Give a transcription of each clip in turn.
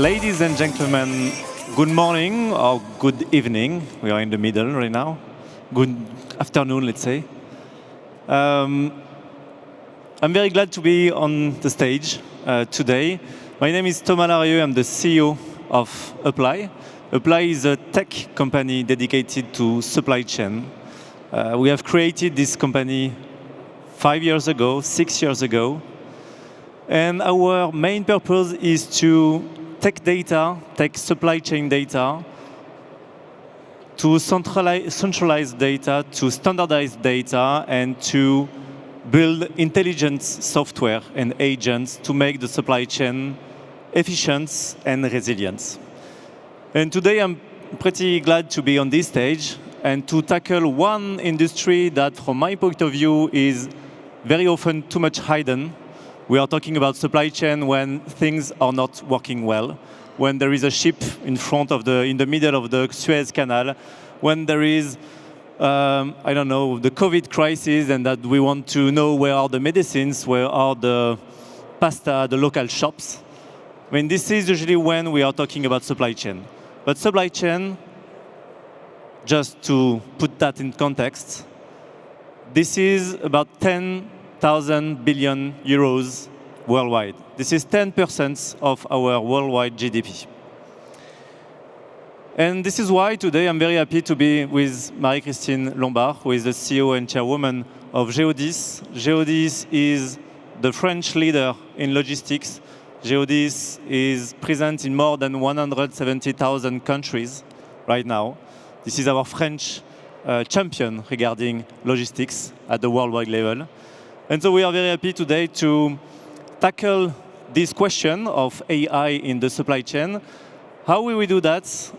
Ladies and gentlemen, good morning or good evening. We are in the middle right now. Good afternoon, let's say. I'm very glad to be on the stage today. My name is Thomas Larrieu. I'm the CEO of Upply. Upply is a tech company dedicated to supply chain. We have created this company 5 years ago, 6 years ago. And our main purpose is to take supply chain data, to centralize data, to standardize data, and to build intelligence software and agents to make the supply chain efficient and resilient. And today I'm pretty glad to be on this stage and to tackle one industry that, from my point of view, is very often too much hidden. We are talking about supply chain when things are not working well, when there is a ship in the middle of the Suez Canal, when there is, I don't know, the COVID crisis, and that we want to know where are the medicines, where are the pasta, the local shops. I mean, this is usually when we are talking about supply chain. But supply chain, just to put that in context, this is about 10,000 billion euros worldwide. This is 10% of our worldwide GDP. And this is why today I'm very happy to be with Marie-Christine Lombard, who is the CEO and chairwoman of GEODIS. GEODIS is the French leader in logistics. GEODIS is present in more than 170,000 countries right now. This is our French champion regarding logistics at the worldwide level. And so we are very happy today to tackle this question of AI in the supply chain. How will we do that?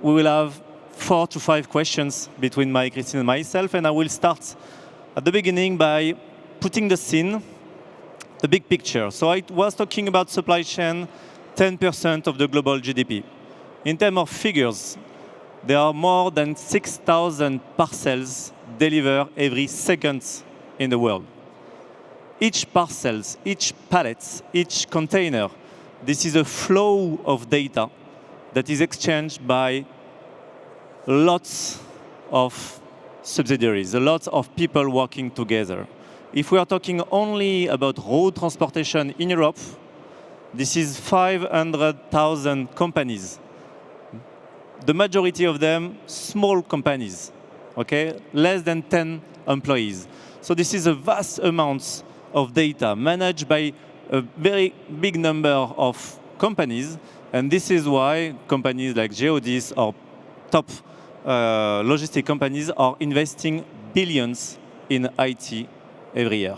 We will have 4 to 5 questions between Marie-Christine and myself, and I will start at the beginning by putting the scene, the big picture. So I was talking about supply chain, 10% of the global GDP. In terms of figures, there are more than 6,000 parcels delivered every second in the world. Each parcel, each pallet, each container, this is a flow of data that is exchanged by lots of subsidiaries, a lot of people working together. If we are talking only about road transportation in Europe, this is 500,000 companies. The majority of them, small companies, okay? Less than 10 employees. So this is a vast amount of data managed by a very big number of companies. And this is why companies like GEODIS or top logistic companies are investing billions in IT every year.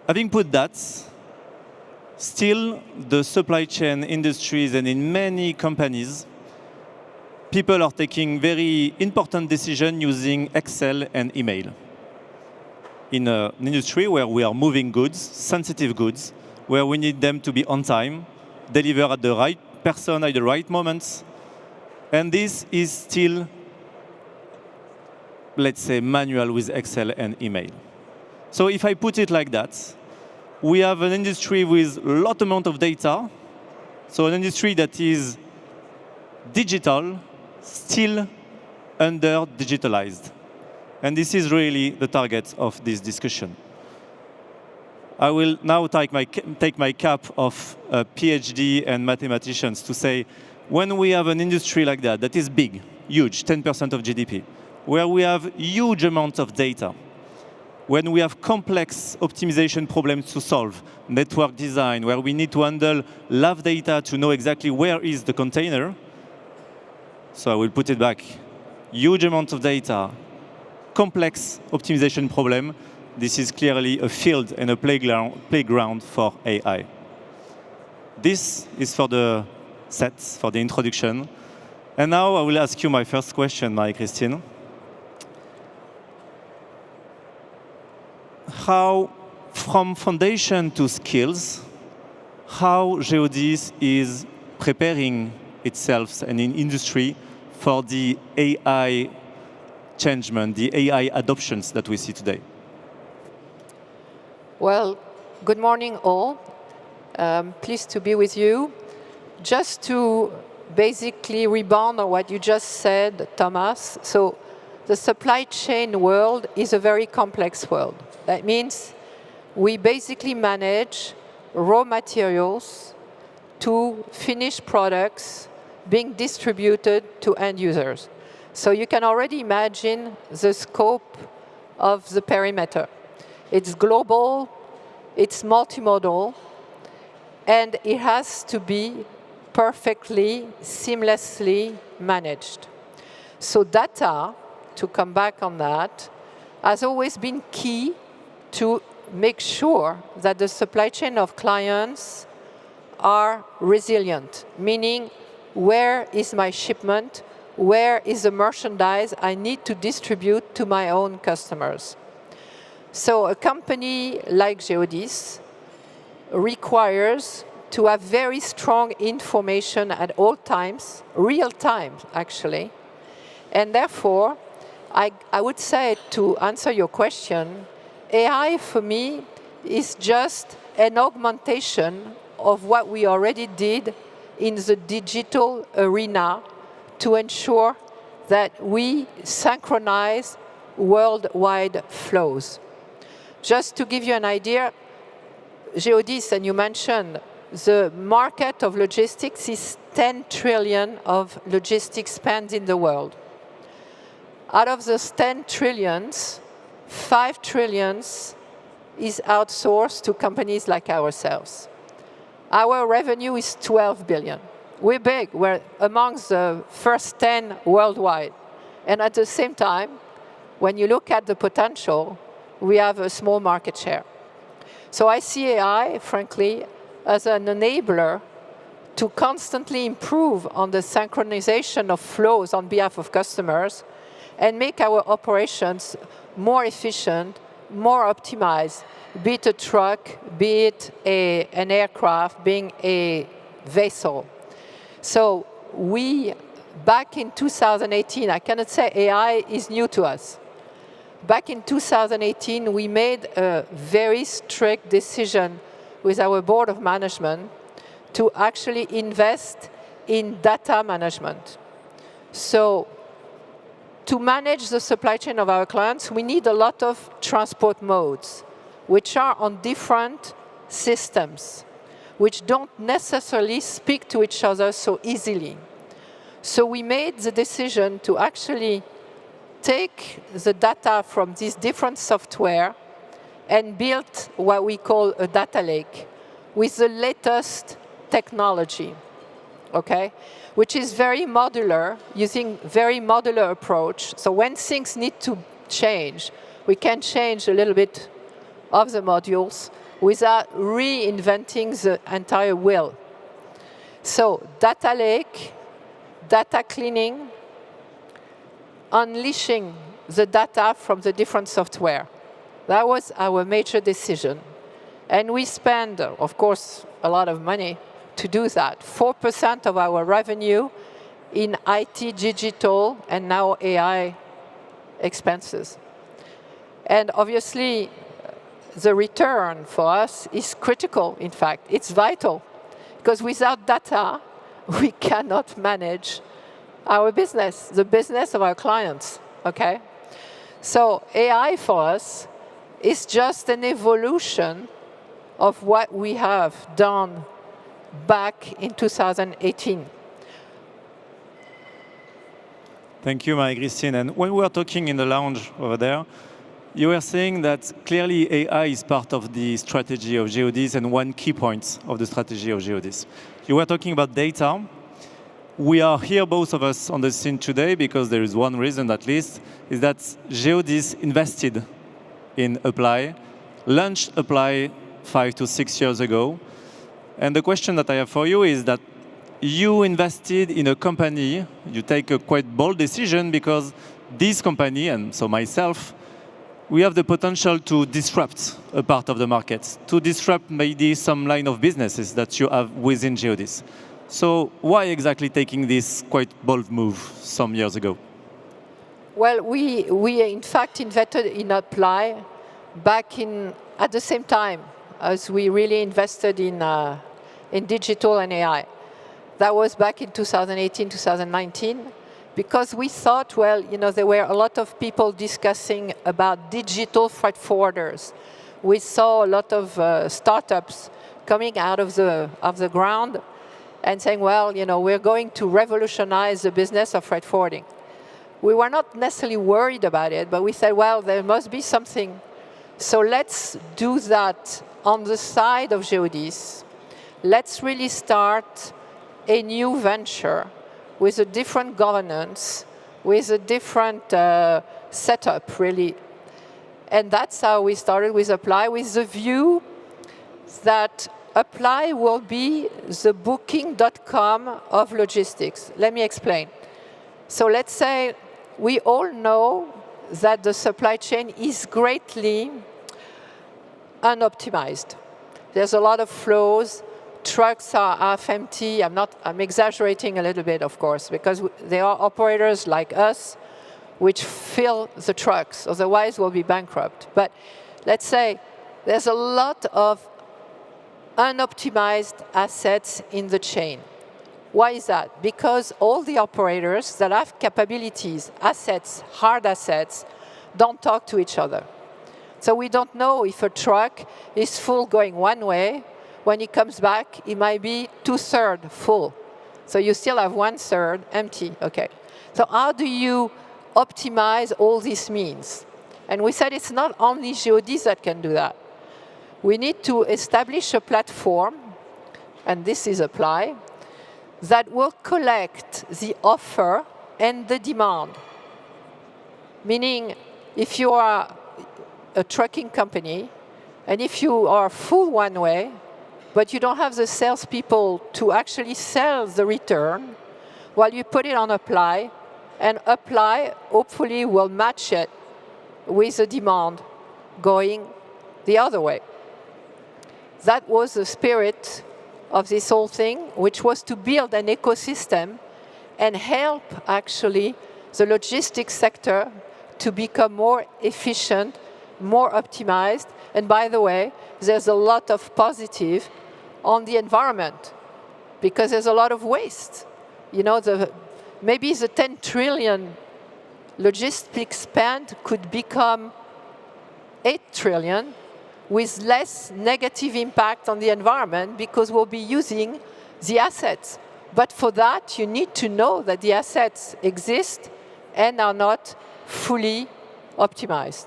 Having put that, still the supply chain industries and in many companies, people are taking very important decisions using Excel and email. In an industry where we are moving goods, sensitive goods, where we need them to be on time, deliver at the right person at the right moments. And this is still, let's say, manual with Excel and email. So if I put it like that, we have an industry with a lot amount of data, so an industry that is digital, still under-digitalized. And this is really the target of this discussion. I will now take my cap of a PhD and mathematicians to say, when we have an industry like that, that is big, huge, 10% of GDP, where we have huge amounts of data, when we have complex optimization problems to solve, network design, where we need to handle live data to know exactly where is the container. So I will put it back. Huge amount of data, complex optimization problem. This is clearly a field and a playground for AI. This is for the sets, for the introduction. And now I will ask you my first question, Marie-Christine. How, from foundation to skills, how GEODIS is preparing itself and in industry for the AI changement, the AI adoptions that we see today? Well, good morning all. Pleased to be with you. Just to basically rebound on what you just said, Thomas. So the supply chain world is a very complex world. That means we basically manage raw materials to finished products being distributed to end users. So you can already imagine the scope of the perimeter. It's global, it's multimodal, and it has to be perfectly, seamlessly managed. So data, to come back on that, has always been key to make sure that the supply chain of clients are resilient, meaning where is my shipment, where is the merchandise I need to distribute to my own customers. So a company like GEODIS requires to have very strong information at all times, real time actually, and therefore I would say, to answer your question, AI for me is just an augmentation of what we already did in the digital arena to ensure that we synchronize worldwide flows. Just to give you an idea, GEODIS, and you mentioned, the market of logistics is 10 trillion of logistics spend in the world. Out of those 10 trillions, 5 trillions is outsourced to companies like ourselves. Our revenue is 12 billion. We're big. We're amongst the first 10 worldwide. And at the same time, when you look at the potential, we have a small market share. So I see AI, frankly, as an enabler to constantly improve on the synchronization of flows on behalf of customers and make our operations more efficient, more optimized, be it a truck, be it an aircraft, being a vessel. So we, back in 2018, I cannot say AI is new to us. Back in 2018, we made a very strict decision with our board of management to actually invest in data management. So to manage the supply chain of our clients, we need a lot of transport modes, which are on different systems, which don't necessarily speak to each other so easily. So we made the decision to actually take the data from these different software and build what we call a data lake with the latest technology, okay? Which is very modular, using very modular approach. So when things need to change, we can change a little bit of the modules without reinventing the entire wheel. So data lake, data cleaning, unleashing the data from the different software. That was our major decision. And we spend, of course, a lot of money to do that. 4% of our revenue in IT, digital, and now AI expenses. And obviously, the return for us is critical, in fact. It's vital. Because without data, we cannot manage our business, the business of our clients, okay? So AI for us is just an evolution of what we have done back in 2018. Thank you, Marie-Christine. And when we were talking in the lounge over there, you were saying that clearly AI is part of the strategy of GEODIS and one key point of the strategy of GEODIS. You were talking about data. We are here, both of us, on the scene today because there is one reason, at least, is that GEODIS invested in Upply, launched Upply 5 to 6 years ago. And the question that I have for you is that you invested in a company, you take a quite bold decision because this company, and so myself, we have the potential to disrupt a part of the market, to disrupt maybe some line of businesses that you have within GEODIS. So why exactly taking this quite bold move some years ago? Well, we in fact invested in Upply back at the same time as we really invested in digital and AI. That was back in 2018, 2019, because we thought, well, there were a lot of people discussing about digital freight forwarders. We saw a lot of startups coming out of the ground and saying, well, we're going to revolutionize the business of freight forwarding. We were not necessarily worried about it, but we said, well, there must be something. So let's do that on the side of GEODIS. Let's really start a new venture with a different governance, with a different setup, really. And that's how we started with Upply, with the view that Upply will be the booking.com of logistics. Let me explain. So let's say we all know that the supply chain is greatly unoptimized. There's a lot of flows. Trucks are half empty. I'm exaggerating a little bit, of course, because there are operators like us which fill the trucks, otherwise we'll be bankrupt. But let's say there's a lot of unoptimized assets in the chain. Why is that? Because all the operators that have capabilities, assets, hard assets, don't talk to each other. So we don't know if a truck is full going one way. When he comes back, it might be 2/3 full. So you still have 1/3 empty. Okay. So how do you optimize all these means? And we said it's not only GEODIS that can do that. We need to establish a platform, and this is Upply, that will collect the offer and the demand. Meaning, if you are a trucking company, and if you are full one way, but you don't have the salespeople to actually sell the return, well, you put it on Upply, and Upply hopefully will match it with the demand going the other way. That was the spirit of this whole thing, which was to build an ecosystem and help actually the logistics sector to become more efficient, more optimized. And by the way, there's a lot of positive on the environment because there's a lot of waste. Maybe the 10 trillion logistics spend could become 8 trillion with less negative impact on the environment because we'll be using the assets. But for that, you need to know that the assets exist and are not fully optimized.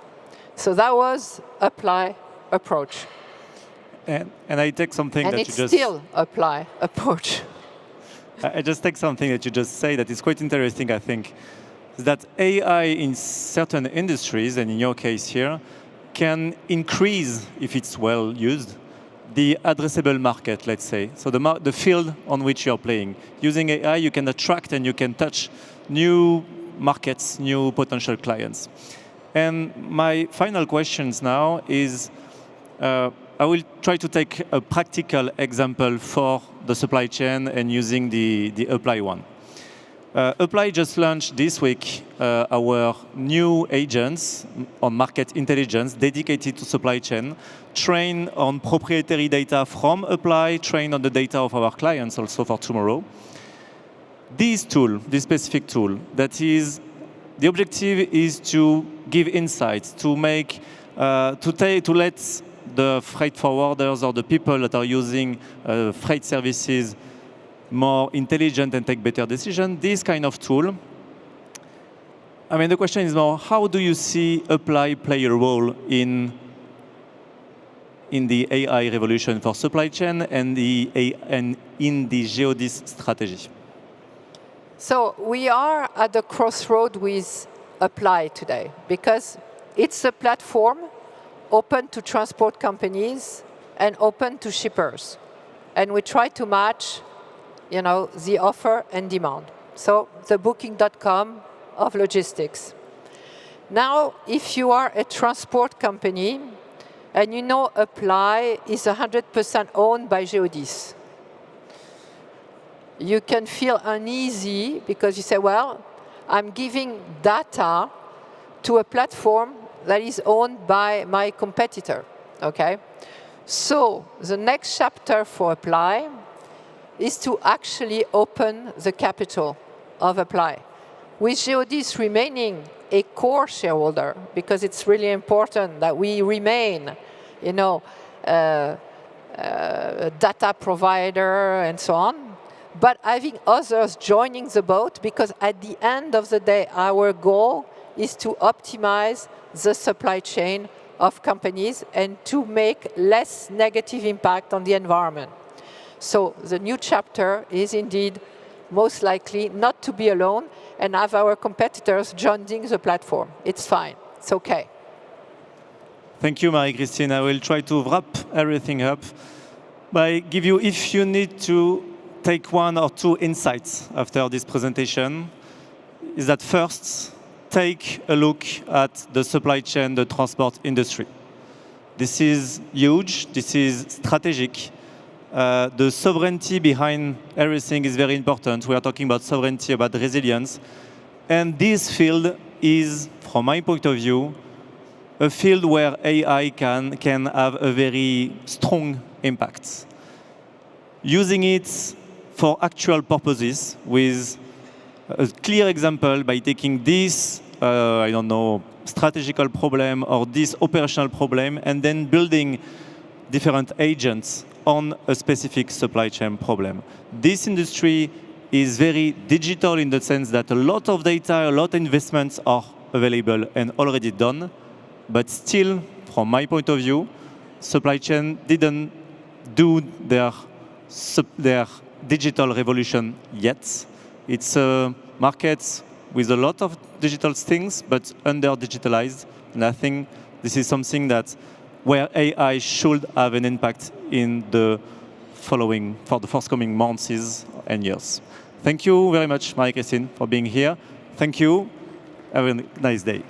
So that was Upply approach. And I take something and that it's you just... still Upply approach. I just take something that you just say that is quite interesting, I think, that AI in certain industries, and in your case here, can increase, if it's well used, the addressable market, let's say. So the field on which you're playing. Using AI, you can attract and you can touch new markets, new potential clients. And my final questions now is, I will try to take a practical example for the supply chain and using the Upply one. Upply just launched this week our new agents on market intelligence dedicated to supply chain, trained on proprietary data from Upply, trained on the data of our clients also for tomorrow. This tool, this specific tool, the objective is to give insights, to make, to let the freight forwarders or the people that are using freight services more intelligent and take better decisions. This kind of tool. I mean, the question is more, how do you see Upply play a role in the AI revolution for supply chain and in the GEODIS strategy? So we are at the crossroad with Upply today because it's a platform open to transport companies and open to shippers. And we try to match the offer and demand. So the booking.com of logistics. Now, if you are a transport company and Upply is 100% owned by GEODIS, you can feel uneasy because you say, well, I'm giving data to a platform that is owned by my competitor, okay? So the next chapter for Upply is to actually open the capital of Upply, with GEODIS remaining a core shareholder, because it's really important that we remain, you know, a data provider and so on, but having others joining the boat, because at the end of the day, our goal is to optimize the supply chain of companies and to make less negative impact on the environment. So the new chapter is indeed most likely not to be alone and have our competitors joining the platform. It's fine. It's okay. Thank you, Marie-Christine. I will try to wrap everything up by give you, if you need to take one or two insights after this presentation, is that first, take a look at the supply chain, the transport industry. This is huge. This is strategic. The sovereignty behind everything is very important. We are talking about sovereignty, about resilience. And this field is, from my point of view, a field where AI can have a very strong impact. Using it for actual purposes with a clear example by taking this, I don't know, strategical problem or this operational problem and then building different agents on a specific supply chain problem. This industry is very digital in the sense that a lot of data, a lot of investments are available and already done, but still, from my point of view, supply chain didn't do their digital revolution yet. It's a market with a lot of digital things, but under-digitalized. And I think this is something that where AI should have an impact in the for the forthcoming months and years. Thank you very much, Marie-Christine, for being here. Thank you. Have a nice day.